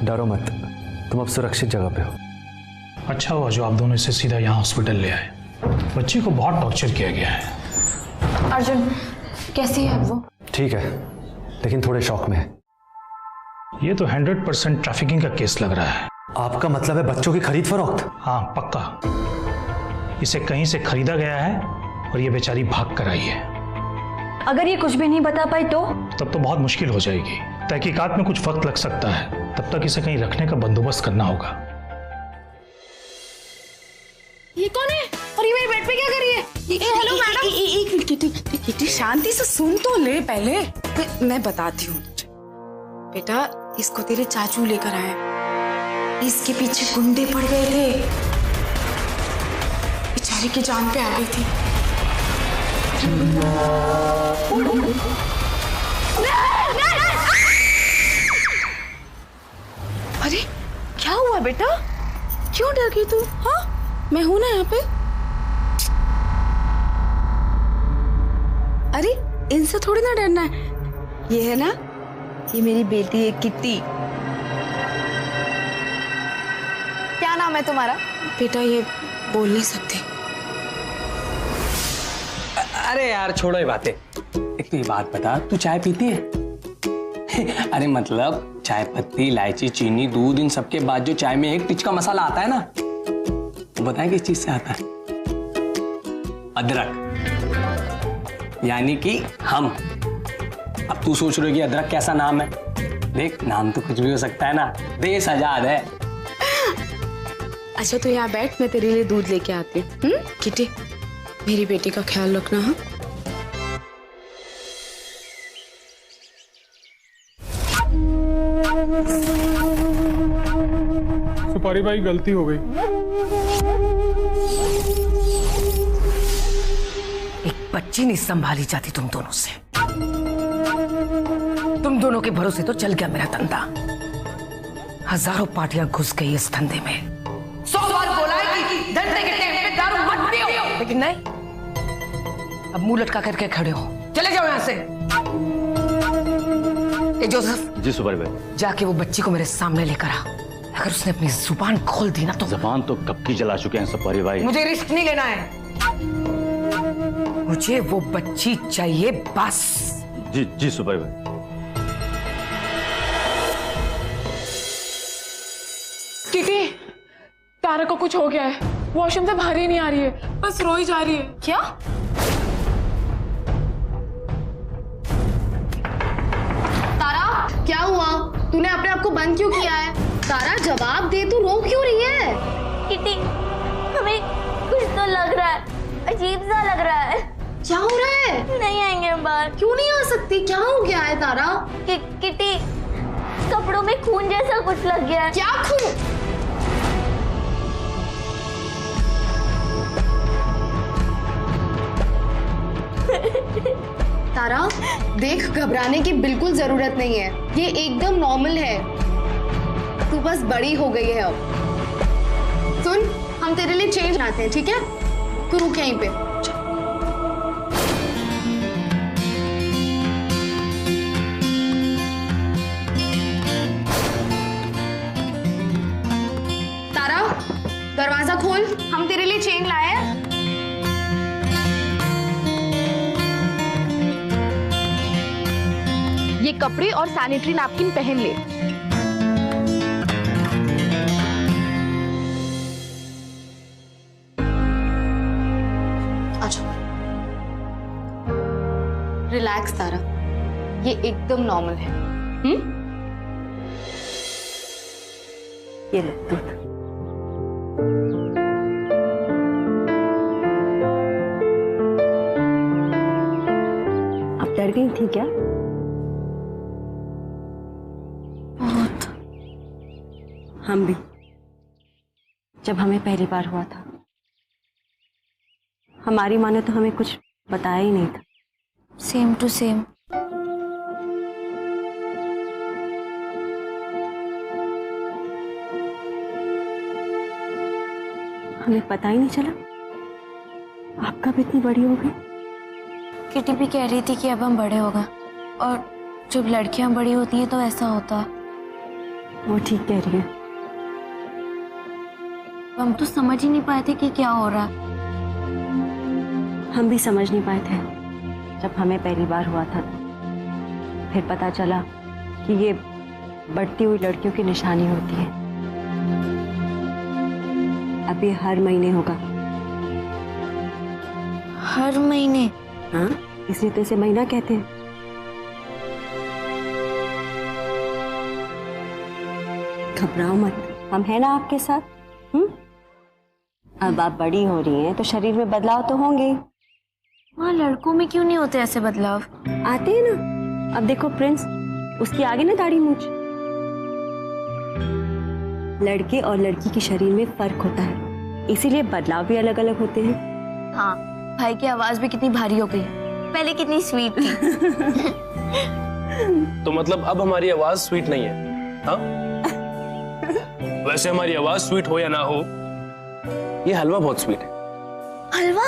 डरो मत, तुम अब सुरक्षित जगह पे हो। अच्छा हुआ जो आप दोनों इसे सीधा यहाँ हॉस्पिटल ले आए। बच्ची को बहुत टॉर्चर किया गया है। अर्जुन कैसी है वो? ठीक है, लेकिन थोड़े शॉक में है। ये तो 100% ट्रैफिकिंग का केस लग रहा है। आपका मतलब है बच्चों की खरीद फरोख्त? हाँ पक्का। इसे कहीं से खरीदा गया है और ये बेचारी भाग कर आई है। अगर ये कुछ भी नहीं बता पाई तो? तब तो बहुत मुश्किल हो जाएगी। तहकीकात में कुछ वक्त लग सकता है, तब तक इसे कहीं रखने का बंदोबस्त करना होगा। ये कौन है और ये मेरे बेड पे क्या कर रही है? Hello madam. एक मिनट किटी, शांति से सुन तो ले पहले। मैं बताती हूँ तुझे। बेटा इसको तेरे चाचू लेकर आए, इसके पीछे गुंडे पड़ गए थे, बेचारी की जान पे आ गई थी। अरे क्या हुआ बेटा, क्यों डर गई तू? हाँ मैं हूं ना यहाँ पे। अरे इनसे थोड़ी ना डरना है। ये है ना, ये मेरी बेटी है किट्टी। क्या नाम है तुम्हारा? बेटा ये बोल नहीं सकते। अरे यार छोड़ो ये बातें। एक तो ये बात बता, तू चाय पीती है? अरे मतलब चाय पत्ती, इलायची, चीनी, दूध, इन सबके बाद जो चाय में एक टिच का मसाला आता है ना, वो बताएं किस चीज से आता है? अदरक। यानी कि हम। अब तू सोच रहे हो कि अदरक कैसा नाम है? देख नाम तो कुछ भी हो सकता है ना, देश आजाद है। अच्छा तो यहाँ बैठ, मैं तेरे लिए दूध लेके आती हूँ। किटी मेरी बेटी का ख्याल रखना। हाँ सुपारी भाई गलती हो गई। एक बच्ची नहीं संभाली जाती तुम दोनों से। तुम दोनों के भरोसे तो चल गया मेरा धंधा। हजारों पार्टियां घुस गई इस धंधे में। 100 बार बोला है कि धंधे के टाइम पे दारू मत पियो, लेकिन नहीं। अब मुंह लटका करके खड़े हो, चले जाओ यहां से। ए जोसेफ। जी सुपारी भाई। जाके वो बच्ची को मेरे सामने लेकर आ। अगर उसने अपनी जुबान खोल दी ना तो। जुबान तो कब की जला चुके हैं सुपारी भाई। मुझे रिस्क नहीं लेना है, मुझे वो बच्ची चाहिए बस। जी जी सुपारी भाई। किटी तारा को कुछ हो गया है, वॉशरूम से बाहर ही नहीं आ रही है, बस रोई जा रही है। क्या? तारा क्या हुआ? तूने अपने आप को बंद क्यों किया है? तारा जवाब दे, तू रो क्यों रही है? किटी हमें कुछ तो लग रहा है, अजीब सा लग रहा है। क्या हो रहा है? नहीं आएंगे हम बाहर। क्यों नहीं आ सकती? क्या हो गया है तारा? किटी कपड़ों में खून जैसा कुछ लग गया है। क्या खून? तारा देख, घबराने की बिल्कुल जरूरत नहीं है, ये एकदम नॉर्मल है। तू बस बड़ी हो गई है अब। सुन, हम तेरे लिए चेंज लाते हैं, ठीक है? तू रुक यहीं पे। तारा दरवाजा खोल, हम तेरे लिए चेंज लाए हैं। ये कपड़े और सैनिटरी नैपकिन पहन ले। अच्छा रिलैक्स तारा, ये एकदम नॉर्मल है। ये ले दूध। डर गई थी क्या? बहुत। हम भी, जब हमें पहली बार हुआ था हमारी माँ ने तो हमें कुछ बताया ही नहीं था। Same to same. हमें पता ही नहीं चला आप कब इतनी बड़ी हो गई। किटी भी कह रही थी कि अब हम बड़े हो गए, और जब लड़कियां बड़ी होती हैं तो ऐसा होता है। वो ठीक कह रही है। हम तो समझ ही नहीं पाए थे कि क्या हो रहा है। हम भी समझ नहीं पाए थे जब हमें पहली बार हुआ था। फिर पता चला कि ये बढ़ती हुई लड़कियों की निशानी होती है। अब ये हर महीने होगा। हर महीने? हाँ, इसलिए तो इसे महीना कहते हैं। घबराओ मत, हम हैं ना आपके साथ। अब आप बड़ी हो रही हैं तो शरीर में बदलाव तो होंगे। वहाँ लड़कों में क्यों नहीं होते ऐसे बदलाव? आते हैं ना। अब देखो प्रिंस, उसकी आगे ना दाढ़ी मूंछ। लड़के और लड़की के शरीर में फर्क होता है, इसीलिए बदलाव भी अलग अलग होते हैं। हाँ, भाई की आवाज भी कितनी भारी हो गई है, पहले कितनी स्वीट थी। तो मतलब अब हमारी आवाज स्वीट नहीं है? हाँ? वैसे हमारी आवाज स्वीट हो या ना हो, ये हलवा बहुत स्वीट है। हलवा?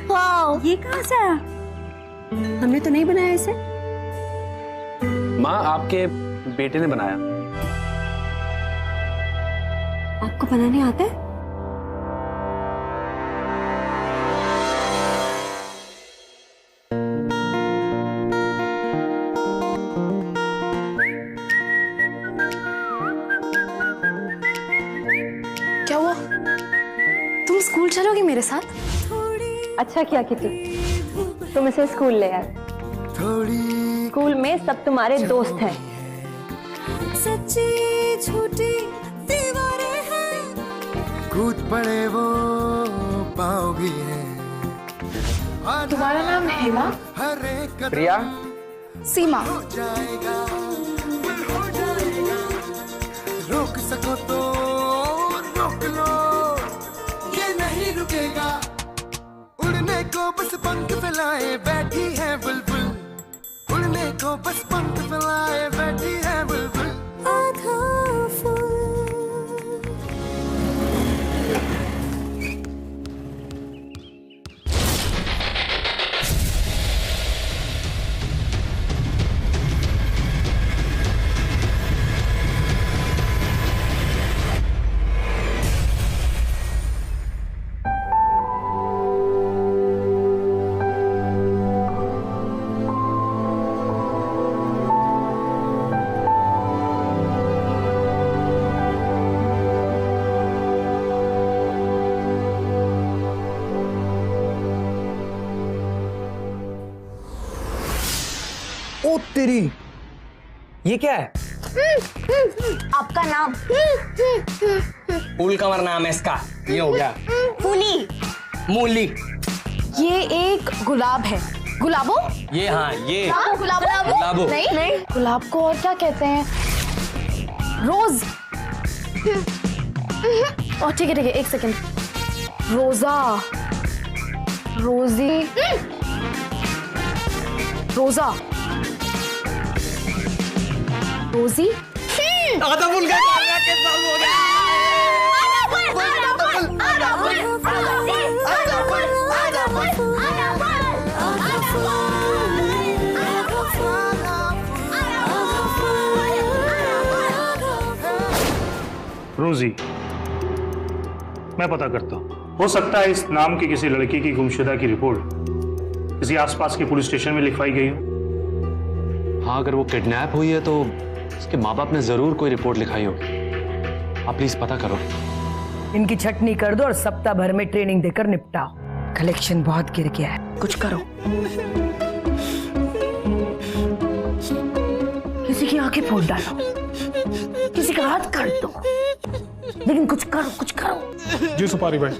वाओ, ये कहाँ से आया? हमने तो नहीं बनाया इसे। माँ, आपके बेटे ने बनाया। आपको बनाने आता है? क्या हुआ? तुम स्कूल चलोगी मेरे साथ? अच्छा किया किटी, तुम इसे स्कूल ले आए। स्कूल में सब तुम्हारे दोस्त हैं। सच्ची झूठी दीवारें हैं, कूद पड़े वो पाँव भी हैं। तुम्हारा नाम हेमा? प्रिया? सीमा। रोक सको तो रोक लो, ये नहीं रुकेगा। उड़ने को बस पंख फैलाए बैठी है बुलबुल, उड़ने को बस पंख फैलाए बैठी है बुलबुल। आधा फूल। ओ तेरी, ये क्या है? आपका नाम? फूल कमर नाम है इसका। ये हो गया फूली। मूली। ये एक गुलाब है। गुलाबो? ये हाँ, ये गुलाबो। गुलाबो। नहीं, गुलाब को और क्या कहते हैं? रोज। और ठीक है, एक सेकंड। रोजा, रोजी, रोजा, रोजी। आधा फूल का हो गया। रोजी, मैं पता करता हूँ। हो सकता है इस नाम की किसी लड़की की गुमशुदा की रिपोर्ट किसी आसपास के पुलिस स्टेशन में लिखवाई गई हो। हाँ, अगर वो किडनैप हुई है तो उसके माँ बाप ने जरूर कोई रिपोर्ट लिखाई होगी। आप प्लीज पता करो। इनकी छटनी कर दो और सप्ताह भर में ट्रेनिंग देकर निपटाओ। कलेक्शन बहुत गिर गया है, कुछ करो। किसी की आंखें फोड़ डालो, किसी का हाथ काट दो, लेकिन कुछ करो, कुछ करो। जी सुपारी भाई।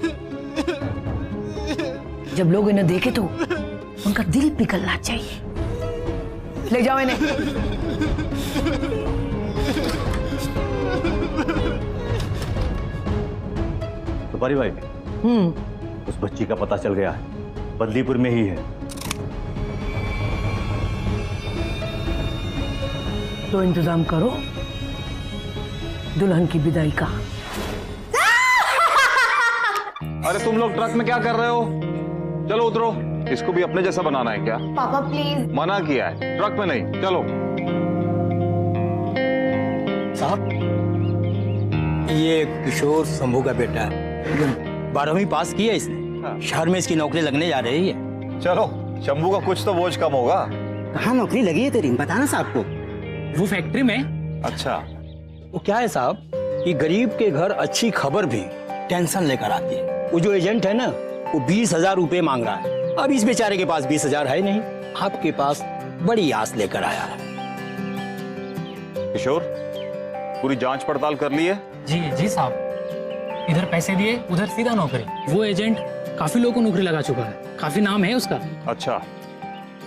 जब लोग इन्हें देखे तो उनका दिल पिघलना चाहिए। ले जाओ इन्हें। सुपारी भाई, उस बच्ची का पता चल गया है, बदलीपुर में ही है। तो इंतजाम करो दुल्हन की विदाई का। अरे तुम लोग ट्रक में क्या कर रहे हो? चलो उतरो। इसको भी अपने जैसा बनाना है क्या? पापा प्लीज। मना किया है, ट्रक में नहीं। चलो। साहब, ये किशोर शंभू का बेटा है, 12वीं पास की है इसने, शहर में इसकी नौकरी लगने जा रही है। चलो, शंभू का कुछ तो बोझ कम होगा। कहाँ नौकरी लगी है तेरी, बताना साहब को। वो फैक्ट्री में। अच्छा। वो क्या है साहब कि गरीब के घर अच्छी खबर भी टेंशन लेकर आती है। वो जो एजेंट है ना, वो 20,000 रुपए मांग रहा है। अब इस बेचारे के पास 20,000 है नहीं, आपके पास बड़ी आस लेकर आया है। किशोर, पूरी जांच पड़ताल कर ली है? जी साहब, इधर पैसे दिए उधर सीधा नौकरी। वो एजेंट काफी लोगों को नौकरी लगा चुका है, काफी नाम है उसका। अच्छा,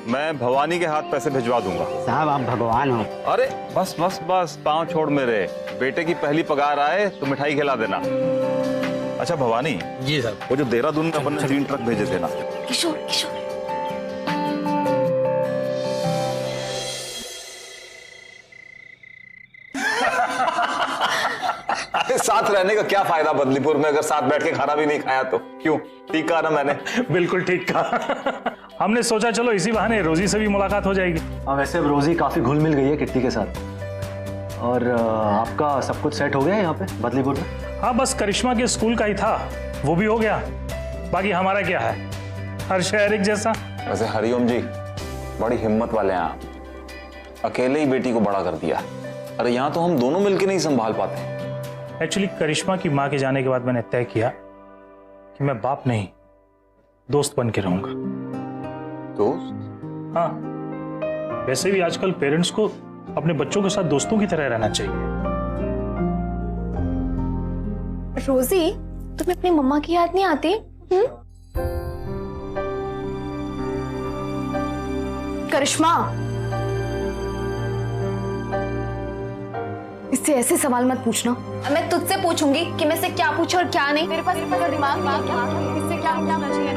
मैं भवानी के हाथ पैसे भिजवा दूंगा। साहब आप भगवान हो। अरे बस बस बस, पाँव छोड़ मेरे। बेटे की पहली पगार आए तो मिठाई खिला देना। अच्छा भवानी। जी साहब। वो जो देहरादून में अपन ने 3 ट्रक भेजे थे ना। किशोर किशोर। साथ रहने का क्या फायदा बदलीपुर में, अगर साथ बैठ के खाना भी नहीं खाया तो? क्यों? ठीक कहा ना मैंने? बिल्कुल ठीक कहा। हमने सोचा चलो इसी बहाने रोजी से भी मुलाकात हो जाएगी। हाँ, वैसे अब रोजी काफी घुल मिल गई है किट्टी के साथ। और आपका सब कुछ सेट हो गया है यहाँ पे बदलीपुर में? हाँ, बस करिश्मा के स्कूल का ही था, वो भी हो गया। बाकी हमारा क्या है, हर शहर एक जैसा। वैसे हरिओम जी बड़ी हिम्मत वाले हैं आप, अकेले ही बेटी को बड़ा कर दिया। अरे यहाँ तो हम दोनों मिलकर नहीं संभाल पाते। एक्चुअली करिश्मा की माँ के जाने के बाद मैंने तय किया कि मैं बाप नहीं, दोस्त बन के रहूंगा। दोस्त? हाँ, वैसे भी आजकल पेरेंट्स को अपने बच्चों के साथ दोस्तों की तरह रहना चाहिए। रोजी, तुम्हें अपनी मम्मा की याद नहीं आती? करिश्मा, इससे ऐसे सवाल मत पूछना। मैं तुझसे पूछूंगी कि मैं से क्या पूछूं और क्या नहीं। तेरे पास दिमाग नहीं, इससे क्या पूछना चाहिए?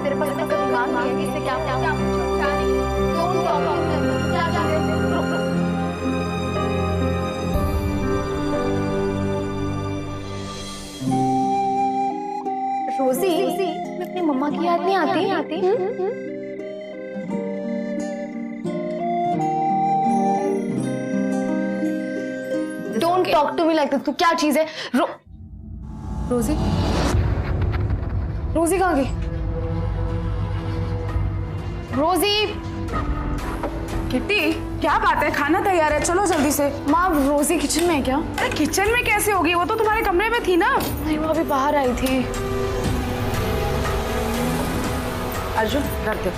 तेरे पास दिमाग नहीं है, इससे क्या पूछूं क्या नहीं? रोजी, मैं अपनी मम्मा की याद नहीं आती? Don't talk to me like this. तू क्या चीज है? रोजी, रोजी कहाँ गई? रोजी। किट्टी, क्या बात है? खाना तैयार है, चलो जल्दी से। माँ, रोजी किचन में है क्या? अरे किचन में कैसे होगी? वो तो तुम्हारे कमरे में थी ना। नहीं, वो अभी बाहर आई थी। अर्जुन रख दो।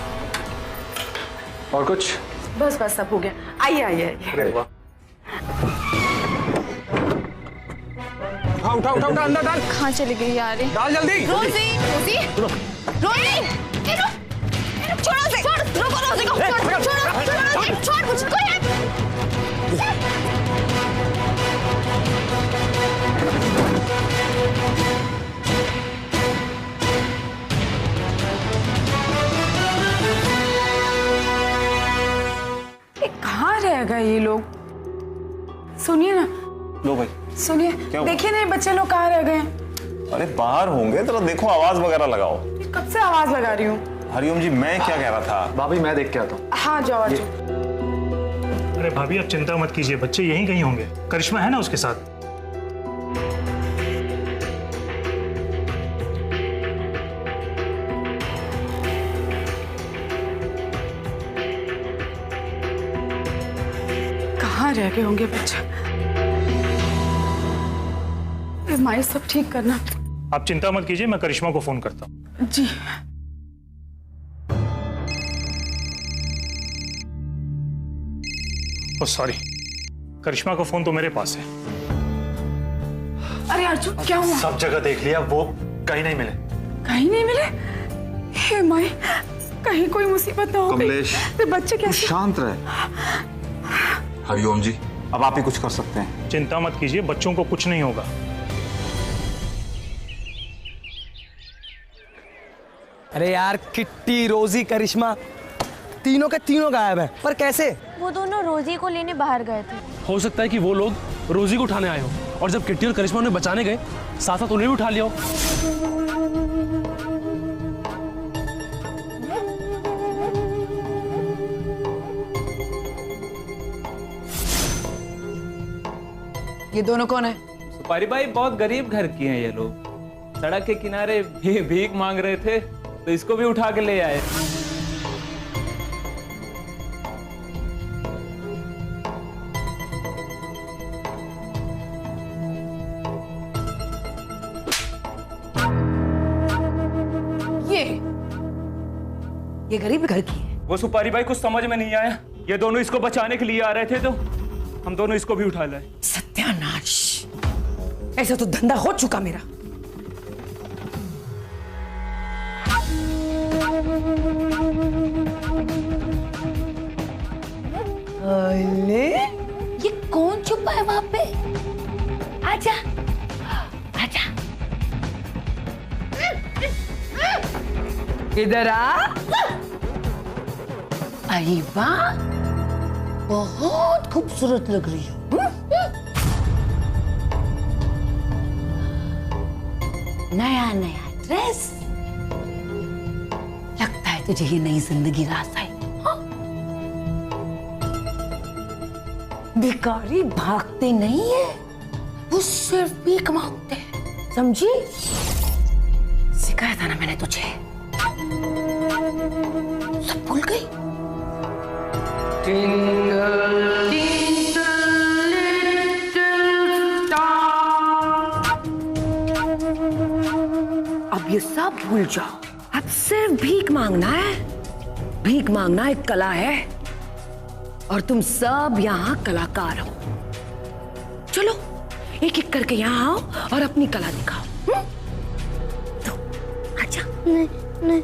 और कुछ? बस बस सब हो गया। आइए आइए आइए। उठा अंदर डाल। कहाँ चली गई यार? डाल जल्दी। रोजी, रोजी, रोजी, छोड़ो उसे, रोको रोजी को, छोड़ मुझको यार। कहाँ रह गए ये लोग? सुनिए ना। लो भाई सुनिए, देखिए ना ये बच्चे लोग कहाँ रह गए? अरे बाहर होंगे, तो देखो आवाज वगैरह लगाओ। कब से आवाज लगा रही हूँ। हरिओम जी, मैं क्या कह रहा था? भाभी मैं देख के आता हूँ। हाँ जाओ। अरे भाभी आप चिंता मत कीजिए, बच्चे यहीं कहीं होंगे, करिश्मा है ना उसके साथ। कहाँ रह गए होंगे बच्चे? माई सब ठीक करना। आप चिंता मत कीजिए, मैं करिश्मा को फोन करता हूँ। जी। ओ सॉरी, करिश्मा का फोन तो मेरे पास है। अरे अर्जुन क्या हुआ? सब जगह देख लिया, वो कहीं नहीं मिले। कहीं नहीं मिले? हे माई, कहीं कोई मुसीबत ना हो गई। कमलेश, फिर बच्चे कैसे? शांत रहे। हरिओम जी, अब आप ही कुछ कर सकते हैं। चिंता मत कीजिए, बच्चों को कुछ नहीं होगा। अरे यार, किट्टी, रोजी, करिश्मा तीनों के तीनों गायब हैं। पर कैसे? वो दोनों रोजी को लेने बाहर गए थे। हो सकता है कि वो लोग रोजी को उठाने आए हो और जब किट्टी और करिश्मा उन्हें बचाने गए साथ साथ उन्हें भी उठा लिया हो। ये दोनों कौन है? सुपारी भाई बहुत गरीब घर की हैं ये लोग। सड़क के किनारे भीख मांग रहे थे तो इसको भी उठा के ले आए। ये गरीब घर की है। वो सुपारी भाई कुछ समझ में नहीं आया, ये दोनों इसको बचाने के लिए आ रहे थे तो हम दोनों इसको भी उठा लाए। सत्यानाश, ऐसा तो धंधा हो चुका मेरा। अरे ये कौन छुपा है वहां पे? आजा आजा, इधर आ। अरे वाह, बहुत खूबसूरत लग रही हो। नया नया ड्रेस, लगता है तुझे ये नई जिंदगी रास आई। भिखारी भागते नहीं है, वो सिर्फ भीख मांगते हैं, समझी? सिखाया था ना मैंने तुझे, सब भूल गई। अब ये सब भूल जाओ, अब सिर्फ भीख मांगना है। भीख मांगना एक कला है और तुम सब यहाँ कलाकार हो। चलो एक एक करके यहाँ आओ और अपनी कला दिखाओ। तो आजा। नहीं।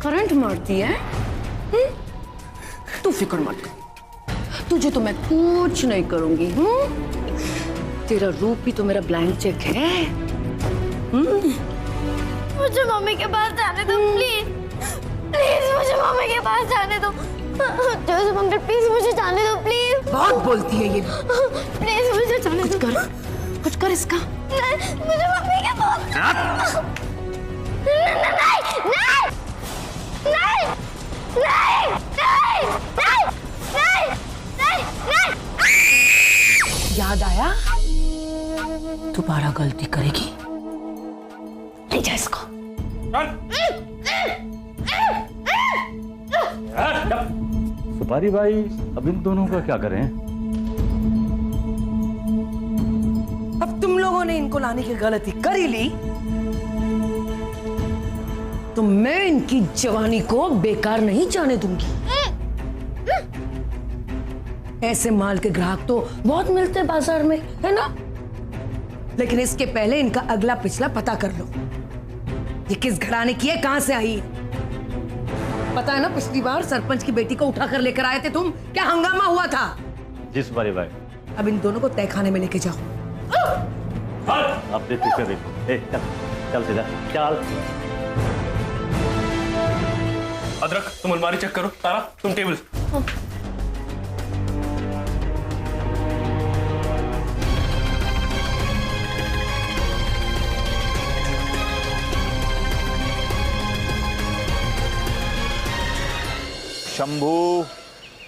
करंट मारती है? तू फिक्र मत कर, तुझे तो मैं कुछ नहीं करूंगी। तेरा रूप ही तो मेरा ब्लैंक चेक है। मुझे मम्मी के पास जाने दो प्लीज, प्लीज मुझे मम्मी के पास जाने दो। जोसेफ अंकल प्लीज मुझे जाने दो प्लीज। बहुत बोलती है ये। प्लीज मुझे जाने दो। कुछ कर इसका। नहीं, मुझे मम्मी के पास। याद आया? दोबारा गलती करेगी, ले जा इसको। सुपारी भाई, अब इन दोनों का क्या करें? अब तुम लोगों ने इनको लाने की गलती कर ही ली तो मैं इनकी जवानी को बेकार नहीं जाने दूंगी। ऐसे माल के ग्राहक तो बहुत मिलते हैं बाजार में, है ना? लेकिन इसके पहले इनका अगला पिछला पता कर लो। ये किस घराने की है, कहां से आई है? पता है ना, पिछली बार सरपंच की बेटी को उठाकर लेकर आए थे तुम, क्या हंगामा हुआ था? जी सुपारी भाई। अब इन दोनों को तहखाने में लेके जाओ। अपने पीछे देखो। ए, चल चल सीधा चल। अदरक, तुम अलमारी चेक करो। तारा, तुम टेबल। शंभू,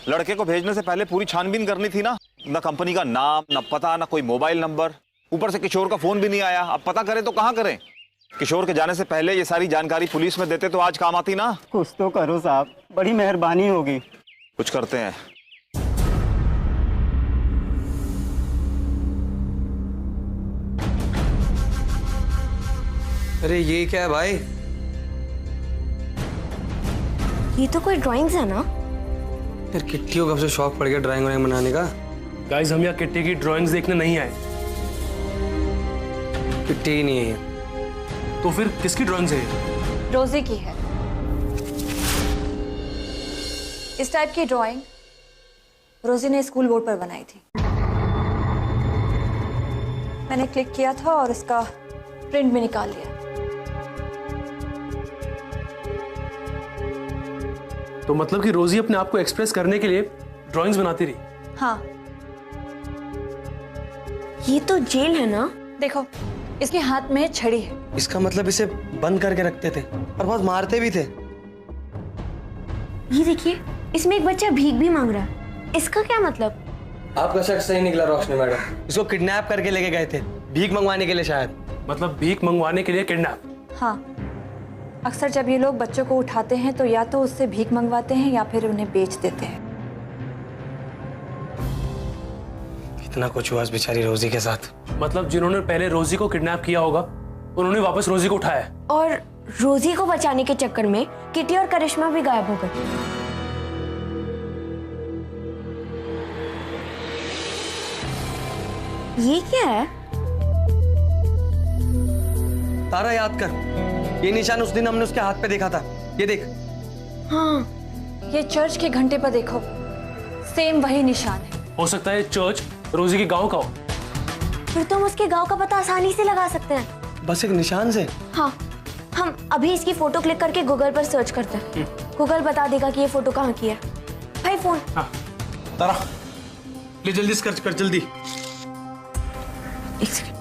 लड़के को भेजने से पहले पूरी छानबीन करनी थी ना। न कंपनी का नाम, न पता, न कोई मोबाइल नंबर, ऊपर से किशोर का फोन भी नहीं आया। अब पता करें तो कहां करें? किशोर के जाने से पहले ये सारी जानकारी पुलिस में देते तो आज काम आती ना। कुछ तो करो साहब, बड़ी मेहरबानी होगी। कुछ करते हैं। अरे ये क्या है भाई? ये तो कोई ड्राइंग्स है ना? फिर किट्टी को कब से शौक पड़ गया ड्राइंग व्राइंग बनाने का? गाइस, हम यहाँ किट्टी की ड्राइंग्स देखने नहीं आए। किट्टी ही नहीं है। तो फिर किसकी ड्राइंग्स है ये? रोजी की है। इस टाइप की ड्राइंग रोजी ने स्कूल बोर्ड पर बनाई थी। मैंने क्लिक किया था और इसका प्रिंट भी निकाल लिया। तो मतलब कि रोजी अपने आप को एक्सप्रेस करने के लिए ड्राइंग्स बनाती रही? हाँ। ये तो जेल है ना? देखो, इसके हाथ में छड़ी है। इसका मतलब इसे बंद करके रखते थे और बहुत मारते भी थे। ये देखिए, इसमें एक बच्चा भीख भी मांग रहा है। इसका क्या मतलब? आपका शक सही निकला रोशनी मैडम। इसको किडनैप करके लेके गए थे, भीख मंगवाने के लिए शायद। मतलब भीख मंगवाने के लिए किडनैप? हाँ, अक्सर जब ये लोग बच्चों को उठाते हैं तो या तो उससे भीख मंगवाते हैं या फिर उन्हें बेच देते हैं। इतना कुछ हुआ इस बेचारी रोजी के साथ। मतलब जिन्होंने पहले रोजी को किडनैप किया होगा उन्होंने वापस रोजी को उठाया। और रोजी को बचाने के चक्कर में किटी और करिश्मा भी गायब हो गई। ये क्या है? तारा, याद कर, ये निशान उस दिन हमने उसके हाथ पे देखा था। ये देख। हाँ, ये चर्च के घंटे पर देखो, सेम वही निशान है। हो सकता है चर्च रोजी के गांव का हो। फिर तो हम उसके गांव का पता आसानी से लगा सकते हैं। बस एक निशान से? हाँ, हम अभी इसकी फोटो क्लिक करके गूगल पर सर्च करते हैं। गूगल बता देगा कि ये फोटो कहाँ की है। भाई फोन। हाँ। तारा, ले जल्दी सर्च कर, जल्दी। एक सेकंड।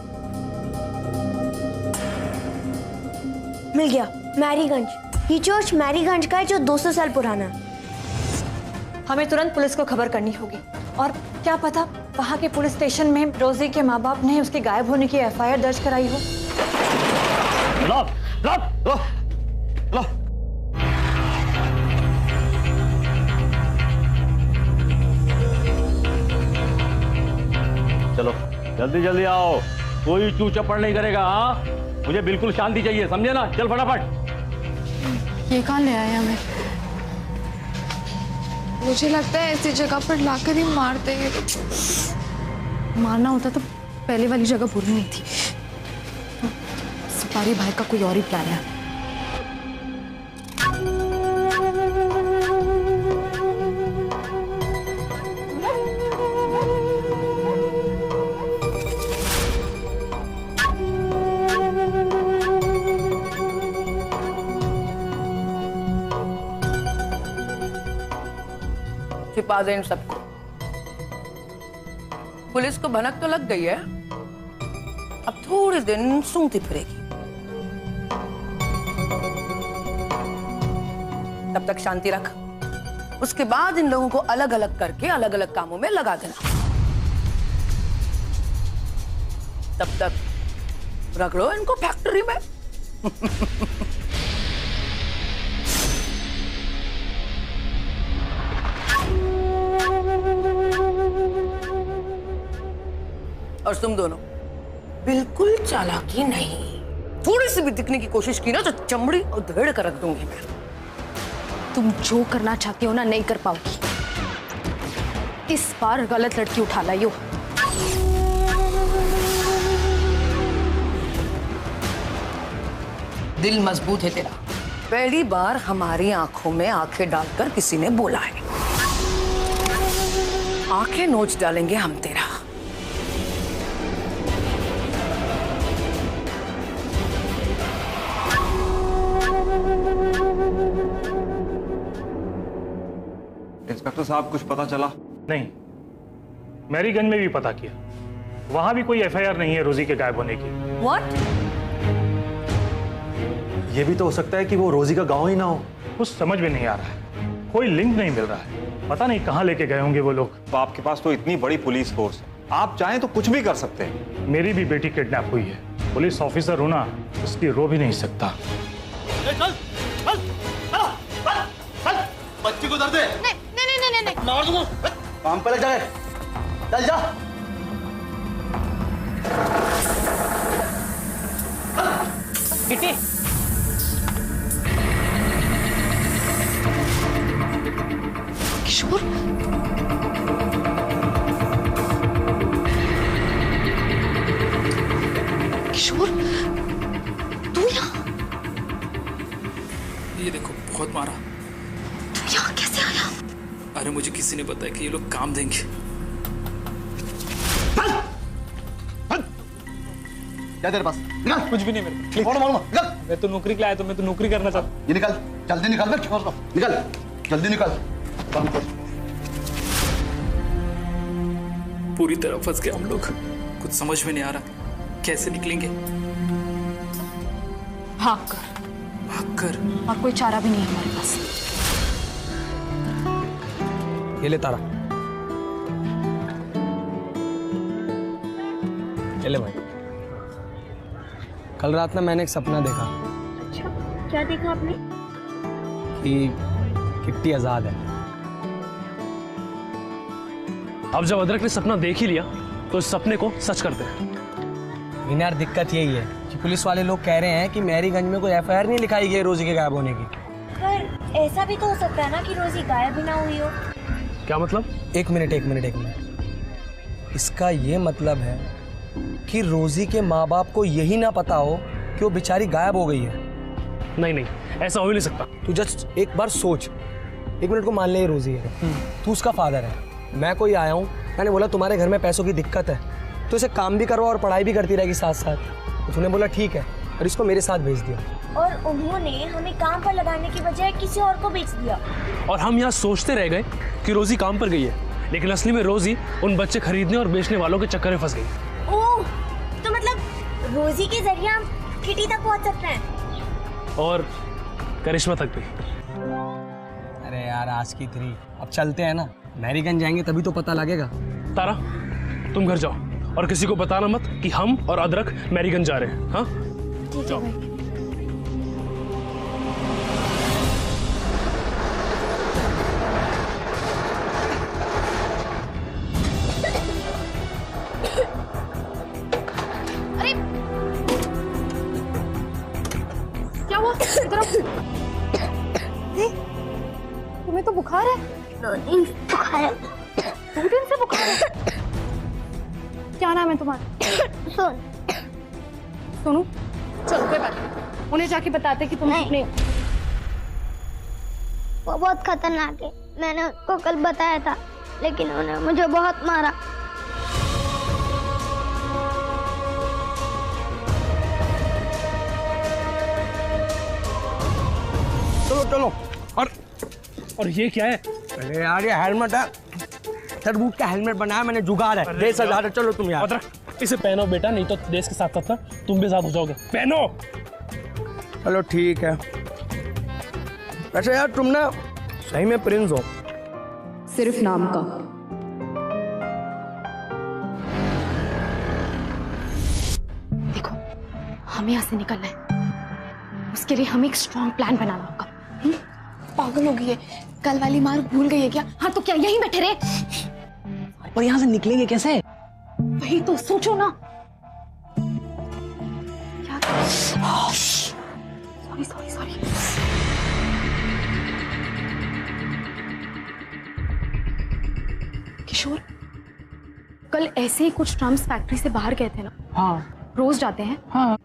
मिल गया, मैरीगंज। ये चर्च मैरीगंज का है जो 200 साल पुराना है। हमें तुरंत पुलिस को खबर करनी होगी। और क्या पता वहाँ के पुलिस स्टेशन में रोजी के माँ बाप ने उसके गायब होने की एफआईआर दर्ज कराई हो। लो, लो, लो, लो। चलो जल्दी जल्दी आओ, कोई चू चप्पड़ नहीं करेगा। हाँ, मुझे बिल्कुल शांति चाहिए, समझे ना? चल फटाफट। ये कहाँ ले आए हमें? मुझे लगता है ऐसी जगह पर लाकर ही मार देंगे। मारना होता तो पहले वाली जगह बुरी नहीं थी। सुपारी भाई का कोई और ही प्लान है। छिपा दे इन सबको। पुलिस को भनक तो लग गई है, अब थोड़े दिन सूंघती फिरेगी। तब तक शांति रख, उसके बाद इन लोगों को अलग अलग करके अलग अलग कामों में लगा देना। तब तक रख लो इनको फैक्ट्री में। और तुम दोनों बिल्कुल चालाकी नहीं, थोड़ी सी भी दिखने की कोशिश की ना तो चमड़ी उधेड़ कर रख दूंगी मैं। तुम जो करना चाहती हो ना नहीं कर पाओगी। इस बार गलत लड़की उठा लाई हो। दिल मजबूत है तेरा। पहली बार हमारी आंखों में आंखें डालकर किसी ने बोला है, आंखें नोच डालेंगे हम तेरा। इंस्पेक्टर साहब, कुछ पता चला? नहीं, मैरीगंज में भी पता किया, वहां भी कोई एफआईआर नहीं है रोजी के गायब होने की। What? ये भी तो हो सकता है कि वो रोजी का गांव ही ना हो। कुछ समझ में नहीं आ रहा है, कोई लिंक नहीं मिल रहा है, पता नहीं कहां लेके गए होंगे वो लोग। तो आपके पास तो इतनी बड़ी पुलिस फोर्स है, आप चाहें तो कुछ भी कर सकते हैं। मेरी भी बेटी किडनैप हुई है, पुलिस ऑफिसर होना इसकी रो भी नहीं सकता। चल, चल, चल, बच्ची को दर्द है। नहीं। मार दूंगा। काम पे लग जाए, चल जा। किटी, किशोर, किशोर, तू यहाँ? मारा। यहाँ कैसे आया? अरे मुझे किसी ने बताया कि ये लोग काम देंगे। क्या तेरे पास? निकल। कुछ भी नहीं मेरे पास। निकल। मैं तो नौकरी के लिए आया तो मैं तो नौकरी करना चाहता हूँ। ये निकल, जल्दी निकल, निकल, जल्दी निकल। पूरी तरह फंस गए हम लोग, कुछ समझ में नहीं आ रहा कैसे निकलेंगे। भाग कर और कोई चारा भी नहीं है हमारे पास। ये ले तारा, ये ले भाई। कल रात ना मैंने एक सपना देखा। अच्छा, क्या देखा आपने? कि किट्टी आजाद है। अब जब अदरक ने सपना देख ही लिया तो इस सपने को सच करते हैं। यार दिक्कत यही है कि पुलिस वाले लोग कह रहे हैं कि मैरीगंज में कोई एफआईआर नहीं लिखाई गई रोजी के गायब होने की। पर ऐसा भी तो हो सकता है ना कि रोजी गायब भी ना हुई हो। क्या मतलब? एक मिनट। इसका ये मतलब है कि रोजी के माँ बाप को यही ना पता हो कि वो बेचारी गायब हो गई है। नहीं, ऐसा हो ही नहीं सकता। तू जस्ट एक बार सोच, एक मिनट को मान ले रोजी है, तू उसका फादर है, मैं कोई आया हूँ, मैंने बोला तुम्हारे घर में पैसों की दिक्कत है तो इसे काम भी करवा और पढ़ाई भी करती रहेगी साथ साथ। तो तूने बोला ठीक है और इसको मेरे साथ भेज दिया। और उन्होंने हमें काम पर लगाने की बजाय किसी और को बेच दिया। और हम यहाँ सोचते रह गए कि रोजी काम पर गई है, लेकिन असली में रोजी उन बच्चे खरीदने और बेचने वालों के चक्कर में फंस गई। ओह, तो मतलब रोजी के जरिए हम किटी तक पहुँच सकते हैं। और करिश्मा तक भी। अरे यार आज की 3 अब चलते हैं ना, मैरीगंज जाएंगे तभी तो पता लगेगा। तारा तुम घर जाओ और किसी को बताना मत कि हम और अदरक मैरीगंज जा रहे हैं। हाँ ठीक है भाई। अरे क्या हुआ? इधर आओ। तुम्हें तो बुखार है। नहीं, बुखार है। 2 दिन से बुखार है। क्या नाम है तुम्हारा? सोनू, चलो कोई बात नहीं, उन्हें जाके बताते कि तुम नहीं। वो बहुत खतरनाक है, मैंने उसको कल बताया था लेकिन उन्होंने मुझे बहुत मारा। चलो। और ये क्या है? अरे यार ये हेलमेट है, तरबूज का हेलमेट बनाया मैंने, जुगाड़ है। 10,000 है। चलो तुम यार। अदरक इसे पहनो बेटा, नहीं तो देश के साथ साथ ना तुम भी साथ हो जाओगे। पहनो। चलो ठीक है। वैसे यार तुम ना सही में प्रिंस हो। सिर्फ नाम का। देखो, हमें यहाँ से निकलना है, उसके लिए हमें एक स्ट्रॉन्ग प्लान बनाना होगा। पागल हो गई है, कल वाली मार भूल गई है क्या? हाँ तो क्या यहीं बैठे रहे? और यहाँ से निकलेंगे कैसे? वही तो सोचो ना। सॉरी। किशोर, कल ऐसे ही कुछ ड्रम्स फैक्ट्री से बाहर गए थे ना? हाँ। रोज जाते हैं? हाँ।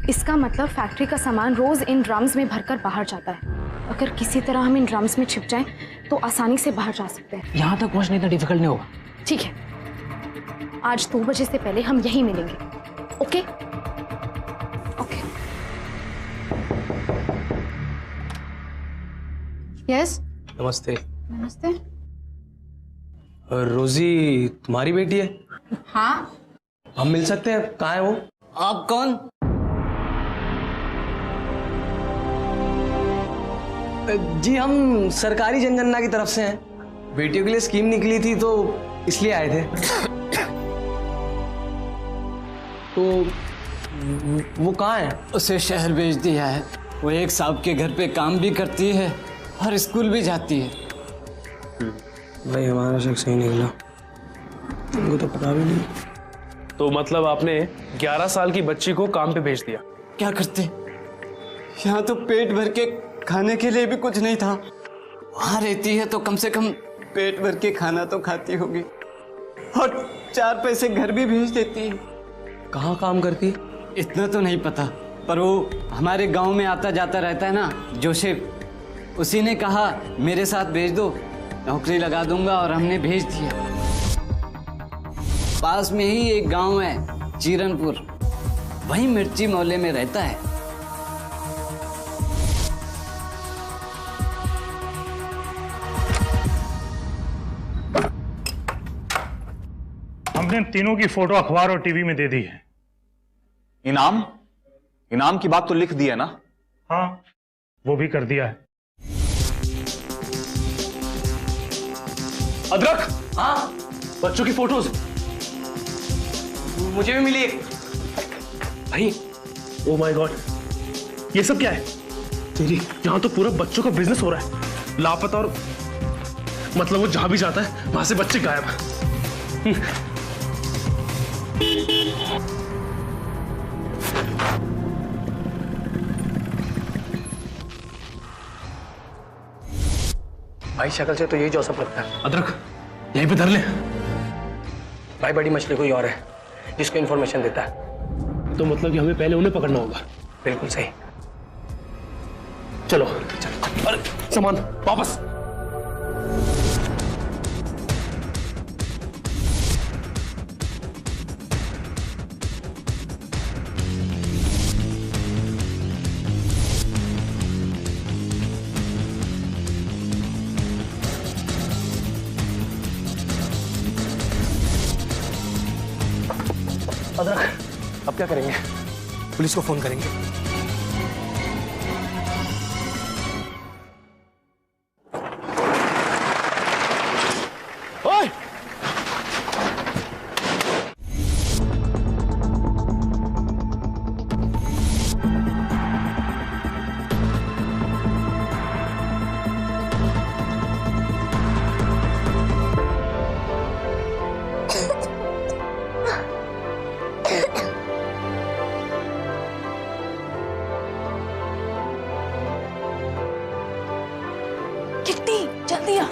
इसका मतलब फैक्ट्री का सामान रोज इन ड्रम्स में भरकर बाहर जाता है। अगर किसी तरह हम इन ड्रम्स में छिप जाएं तो आसानी से बाहर जा सकते हैं। यहाँ तक पहुँचना इतना डिफिकल्ट नहीं होगा। ठीक है, आज 2 बजे से पहले हम यहीं मिलेंगे। ओके? यस। नमस्ते। नमस्ते। रोजी तुम्हारी बेटी है? हाँ। हम मिल सकते हैं? कहाँ है वो? आप कौन? जी हम सरकारी जनगणना की तरफ से हैं, बेटियों के लिए स्कीम निकली थी तो इसलिए आए थे। तो वो कहाँ है? उसे शहर भेज दिया है, वो एक साहब के घर पे काम भी करती है और स्कूल भी जाती है। भाई हमारा शक सही निकला, तुमको तो पता भी नहीं। तो मतलब आपने 11 साल की बच्ची को काम पे भेज दिया? क्या करते, यहाँ तो पेट भर के खाने के लिए भी कुछ नहीं था, वहां रहती है तो कम से कम पेट भर के खाना तो खाती होगी और 4 पैसे घर भी भेज देती है। कहाँ काम करती? इतना तो नहीं पता, पर वो हमारे गांव में आता जाता रहता है ना, जोसेफ, उसी ने कहा मेरे साथ भेज दो, नौकरी लगा दूंगा, और हमने भेज दिया। पास में ही एक गांव है चीरनपुर, वहीं मिर्ची मोहल्ले में रहता है। हमने तीनों की फोटो अखबार और टीवी में दे दी है। इनाम? इनाम की बात तो लिख दी है ना? हाँ, वो भी कर दिया है। अदरक, हाँ, बच्चों की फोटोज मुझे भी मिली एक। भाई, ओ माय गॉड, ये सब क्या है? तेरी, यहां तो पूरा बच्चों का बिजनेस हो रहा है। लापता, और मतलब वो जहां भी जाता है वहां से बच्चे गायब। भाई शक्ल से तो यही जोसेफ लगता है। अदरक, यहीं पे धर ले। भाई बड़ी मछली कोई और है जिसको इन्फॉर्मेशन देता है। तो मतलब कि हमें पहले उन्हें पकड़ना होगा। बिल्कुल सही। चलो, अरे सामान वापस। अदरक, अब क्या करेंगे? पुलिस को फोन करेंगे। ओए! किट्टी, जल्दी आ।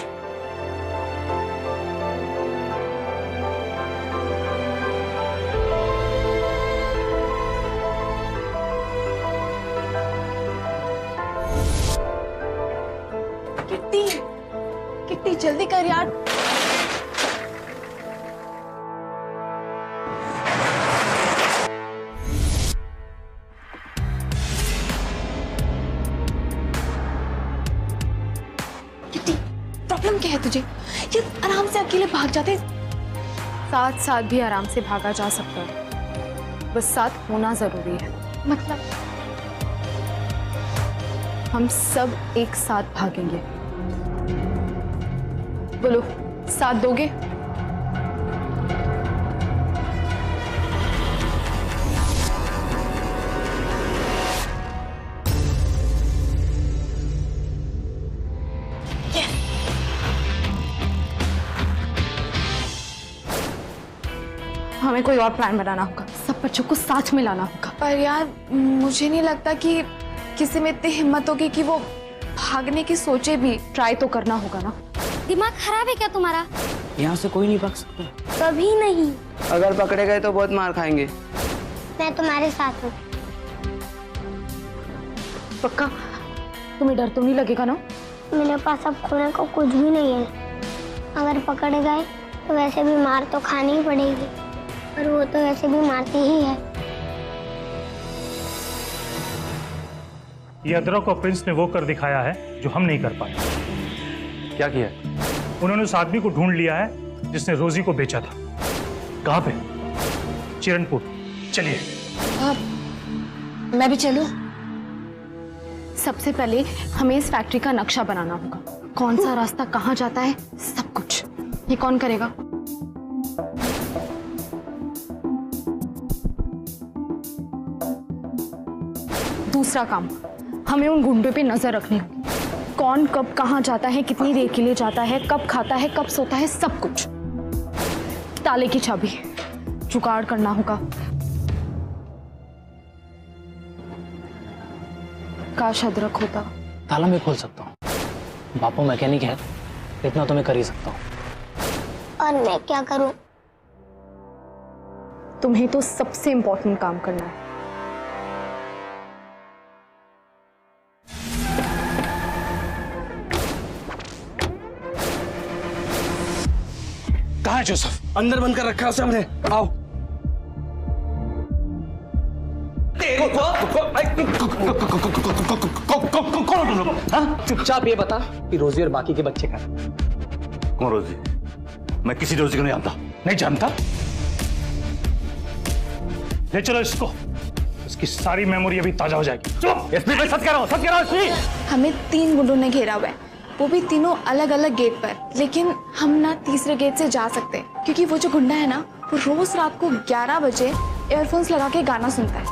किट्टी, किट्टी जल्दी कर यार। प्रॉब्लम क्या है तुझे? ये आराम से अकेले भाग जाते। साथ साथ भी आराम से भागा जा सकता है, बस साथ होना जरूरी है। मतलब हम सब एक साथ भागेंगे। बोलो, साथ दोगे? हमें कोई और प्लान बनाना होगा, सब बच्चों को साथ में लाना होगा। पर यार मुझे नहीं लगता कि किसी में इतनी हिम्मत होगी कि वो भागने की सोचे भी। ट्राई तो करना होगा ना। दिमाग खराब है क्या तुम्हारा? यहाँ से कोई नहीं भाग सकता। कभी नहीं। अगर पकड़े गए तो बहुत मार खाएंगे। मैं तुम्हारे साथ हूँ। पक्का? तुम्हें डर तो नहीं लगेगा ना? मेरे पास अब खोने को कुछ भी नहीं है। अगर पकड़े गए तो वैसे भी मार तो खानी ही पड़ेगी, और वो तो वैसे भी मारती ही है। ये अदरक और प्रिंस ने वो कर दिखाया है जो हम नहीं कर पाए। क्या किया? उन्होंने उस आदमी को ढूंढ लिया है जिसने रोजी को बेचा था। कहाँ पे? चिरनपुर। चलिए। मैं भी चलूं? सबसे पहले हमें इस फैक्ट्री का नक्शा बनाना होगा। कौन सा रास्ता कहाँ जाता है, सब कुछ। ये कौन करेगा? दूसरा काम, हमें उन गुंडों पे नजर रखनी होगी। कौन कब कहाँ जाता है, कितनी देर के लिए जाता है, कब खाता है, कब सोता है, सब कुछ। ताले की चाबी जुगाड़ करना होगा। काश अदरक होता। ताला मैं खोल सकता हूँ, बापू मैकेनिक है, इतना तो मैं कर ही सकता हूँ। और मैं क्या करूं? तुम्हें तो सबसे इंपॉर्टेंट काम करना है। है जोसेफ? अंदर बंद कर रखा है उसे हमने। आओ। चुपचाप ये बता कि रोजी और बाकी के बच्चे का। कौन रोजी? मैं किसी रोजी को नहीं जानता। नहीं जानता? ले चलो इसको, इसकी सारी मेमोरी अभी ताजा हो जाएगी। चलो। एसपी भाई सच कह रहा हूं, सच कह रहा हूं एसपी। हमें 3 गुंडों ने घेरा हुआ है, वो भी तीनों अलग अलग गेट पर। लेकिन हम ना तीसरे गेट से जा सकते हैं क्योंकि वो जो गुंडा है ना, वो रोज रात को 11 बजे ईयरफोन्स लगा के गाना सुनता है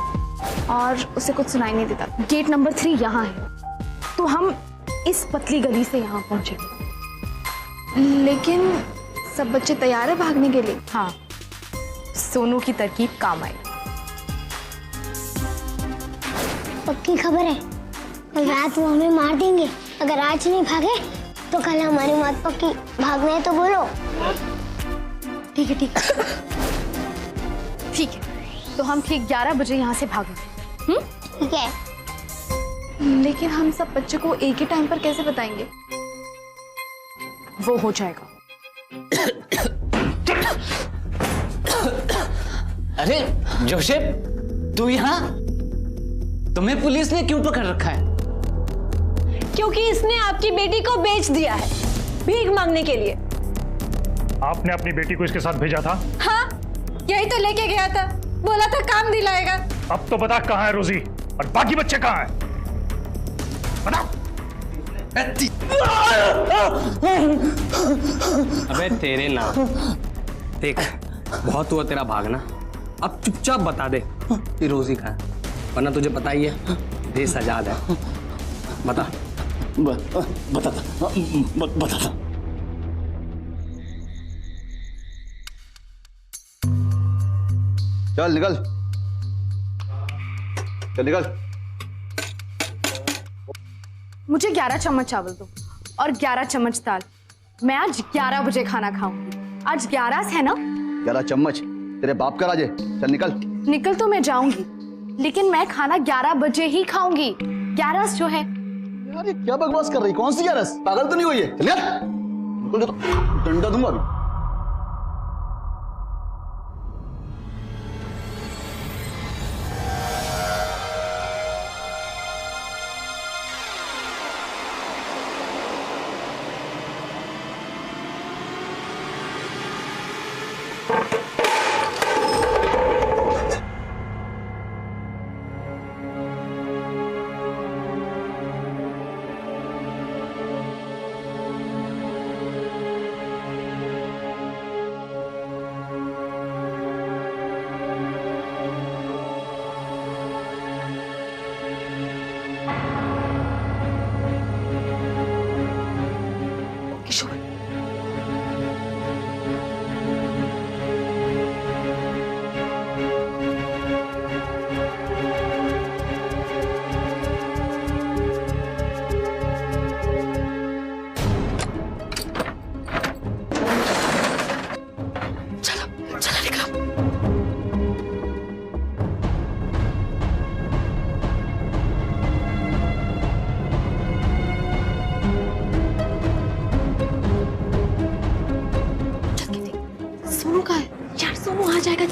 और उसे कुछ सुनाई नहीं देता। गेट नंबर 3 यहाँ है, तो हम इस पतली गली से यहाँ पहुंचे। लेकिन सब बच्चे तैयार है भागने के लिए? हाँ, सोनू की तरकीब काम आई। पक्की खबर है, कल रात वो हमें मार देंगे। अगर आज नहीं भागे तो कल हमारी मौत पक्की। भागना है तो बोलो। ठीक है, ठीक है। ठीक है, तो हम ठीक 11 बजे यहाँ से भागेंगे। ठीक है। लेकिन हम सब बच्चों को एक ही टाइम पर कैसे बताएंगे? वो हो जाएगा। अरे जोसेफ, तू यहाँ? तुम्हें पुलिस ने क्यों पकड़ रखा है? क्योंकि इसने आपकी बेटी को बेच दिया है भीख मांगने के लिए। आपने अपनी बेटी को इसके साथ भेजा था? हाँ, यही तो लेके गया था, बोला था काम दिलाएगा। अब तो बता कहाँ है रोजी और बाकी बच्चे कहाँ हैं? बताओ। अबे तेरे नाम, देख बहुत हुआ तेरा भागना, अब चुपचाप बता दे कि रोजी कहाँ है, वरना तुझे पता ही है देश आजाद है। बता। बताता। चल निकल, चल निकल। मुझे 11 चम्मच चावल दो और 11 चम्मच दाल। मैं आज 11 बजे खाना खाऊंगी। आज 11 है ना? 11 चम्मच तेरे बाप का राज है। चल निकल। निकल तो मैं जाऊंगी, लेकिन मैं खाना 11 बजे ही खाऊंगी। 11 जो है। यार ये क्या बकवास कर रही? कौन सी 11? पागल तो नहीं हुई है? चल यार, निकल तो डंडा दूंगा अभी।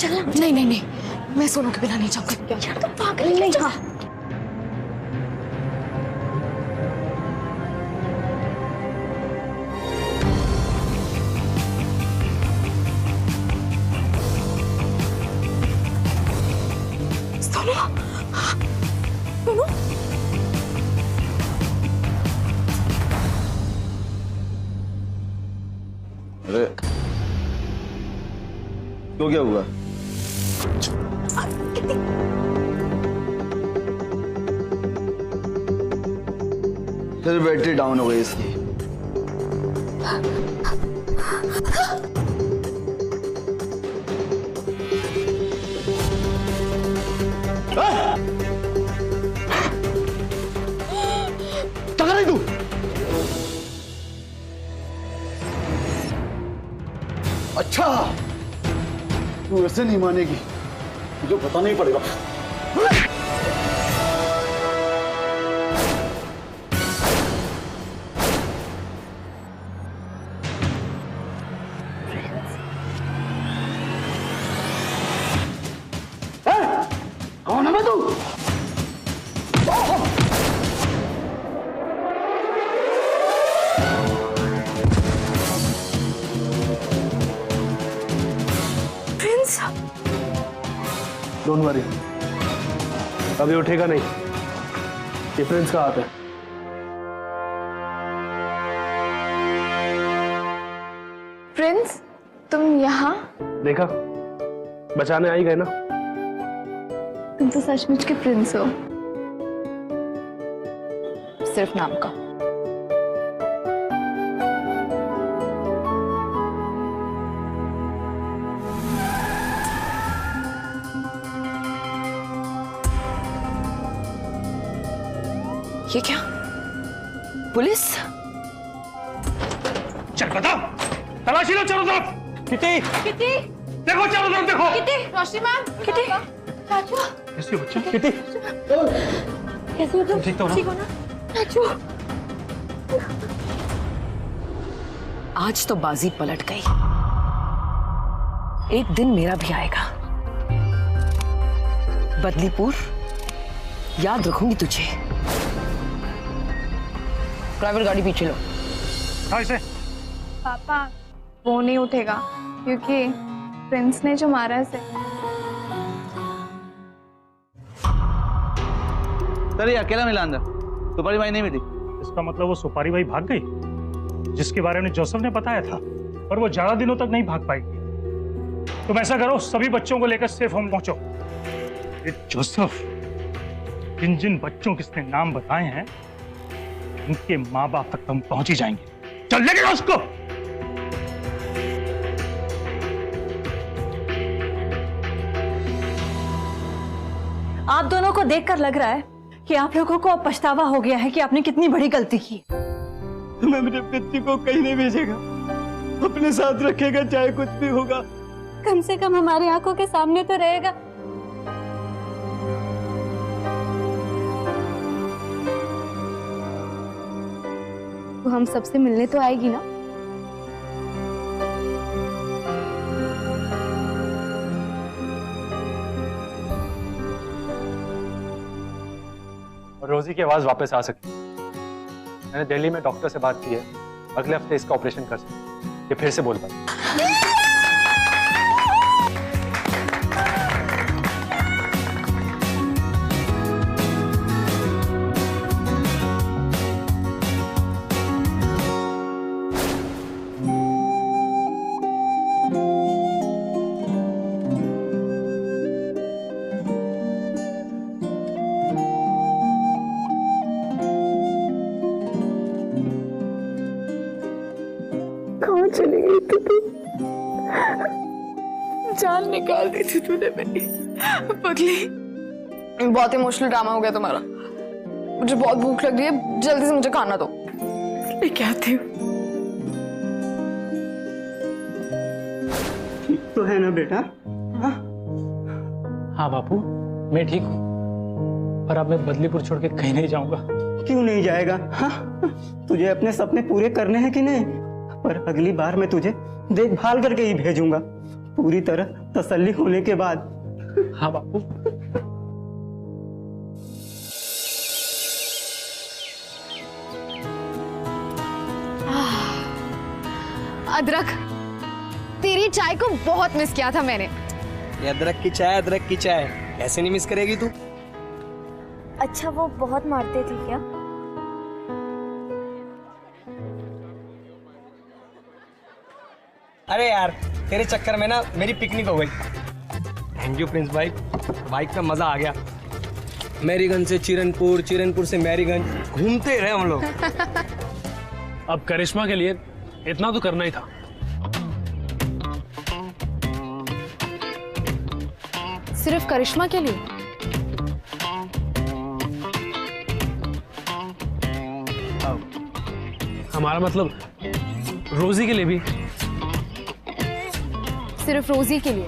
चलना। नहीं नहीं नहीं, मैं सोनू के बिना नहीं जाऊंगा। यार तुम पागल नहीं जा। सोनू, सोनू, अरे तो क्या हुआ? फिर बैटरी डाउन हो गई इसकी। टका नहीं तू? अच्छा, तू ऐसे नहीं मानेगी, तुझे पता नहीं पड़ेगा। डोंट वरी, अभी उठेगा नहीं। डिफरेंस का आता है। प्रिंस, तुम यहाँ? देखा, बचाने आई गए ना। तुम तो सचमुच के प्रिंस हो, सिर्फ नाम का। ये क्या? पुलिस? चल बता, तलाशी लो चारों तरफ। किटी, किटी, देखो चारों तरफ देखो। किटी, रोशनी मैम, किटी, राजू, कैसी हो बच्चा? किटी, कैसे हो तुम? ठीक तो हो ना? ठीक हो ना? राजू, आज तो बाजी पलट गई। एक दिन मेरा भी आएगा। बदलीपुर, याद रखूंगी तुझे। ड्राइवर गाड़ी पीछे लो। ऐसे पापा वो नहीं उठेगा क्योंकि प्रिंस ने जो मारा है उसे। सर ये अकेला मिला अंदर, सुपारी भाई नहीं मिली। इसका मतलब वो सुपारी भाई भाग गई, जिसके बारे में जोसेफ ने बताया था, पर वो ज्यादा दिनों तक नहीं भाग पाएगी। तुम ऐसा करो, सभी बच्चों को लेकर सेफ होम पहुंचो। ये जोसेफ जिन जिन बच्चों के इसने नाम बताए हैं, उनके माँ बाप तक तुम पहुंच ही जाएंगे। चल लेके जाओ उसको। आप दोनों को देखकर लग रहा है कि आप लोगों को अब पछतावा हो गया है कि आपने कितनी बड़ी गलती की। मैं मेरे बच्चे को कहीं नहीं भेजेगा, अपने साथ रखेगा चाहे कुछ भी होगा। कम से कम हमारी आंखों के सामने तो रहेगा। तो हम सबसे मिलने तो आएगी ना? रोजी की आवाज वापस आ सकती है। मैंने दिल्ली में डॉक्टर से बात की है, अगले हफ्ते इसका ऑपरेशन कर सकते। ये फिर से बोल पाए। चली गई तो तू जान निकाल दी थी तूने मेरी पगली। बहुत इमोशनल ड्रामा हो गया तुम्हारा। मुझे बहुत भूख लग रही है, जल्दी से मुझे खाना दो। मैं क्या आती हूँ। ठीक तो है ना बेटा? हाँ बापू, मैं ठीक हूँ, पर अब मैं बदलीपुर छोड़ के कहीं नहीं जाऊंगा। क्यों नहीं जाएगा? हाँ? तुझे अपने सपने पूरे करने हैं कि नहीं? पर अगली बार मैं तुझे देखभाल करके ही भेजूंगा, पूरी तरह तसल्ली होने के बाद। हाँ बापू। अदरक, तेरी चाय को बहुत मिस किया था मैंने। ये अदरक की चाय, अदरक की चाय कैसे नहीं मिस करेगी तू? अच्छा वो बहुत मारते थे क्या? अरे यार, तेरे चक्कर में ना मेरी पिकनिक हो गई। थैंक यू प्रिंस भाई, बाइक पे मजा आ गया। मैरीगंज से चिरनपुर, चिरनपुर से मैरीगंज, घूमते रहे हम लोग। अब करिश्मा के लिए इतना तो करना ही था। सिर्फ करिश्मा के लिए? हमारा मतलब रोजी के लिए भी। सिर्फ रोजी के लिए?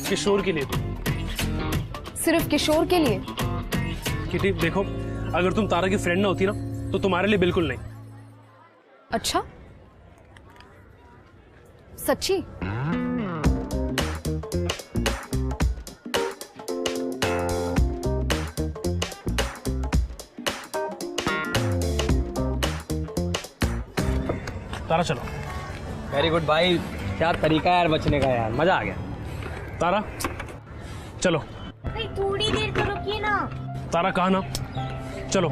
किशोर के लिए भी। सिर्फ किशोर के लिए? किटी देखो, अगर तुम तारा की फ्रेंड ना होती ना तो तुम्हारे लिए बिल्कुल नहीं। अच्छा, सच्ची? तारा चलो। वेरी गुड भाई, क्या तरीका है यार बचने का यार, मजा आ गया। तारा चलो। भाई थोड़ी देर तो रुकिए ना। तारा कहा ना, चलो।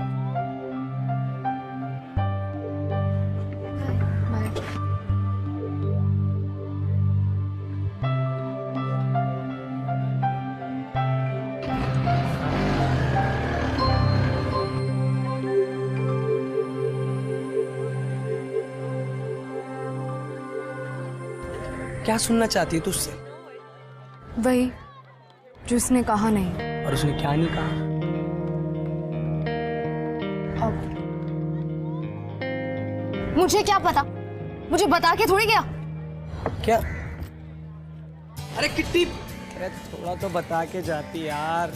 क्या सुनना चाहती है तुझसे? वही जो उसने कहा नहीं। और उसने क्या नहीं कहा? अब मुझे क्या पता, मुझे बता के थोड़ी गया। क्या? अरे किट्टी, अरे थोड़ा तो बता के जाती यार।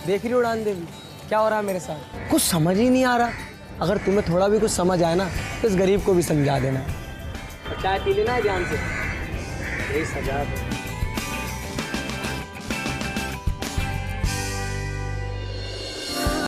देख रही उड़ान देवी क्या हो रहा है मेरे साथ, कुछ समझ ही नहीं आ रहा। अगर तुम्हें थोड़ा भी कुछ समझ आए ना तो इस गरीब को भी समझा देना। चाय पी लेना है ध्यान से, यही सजा दो।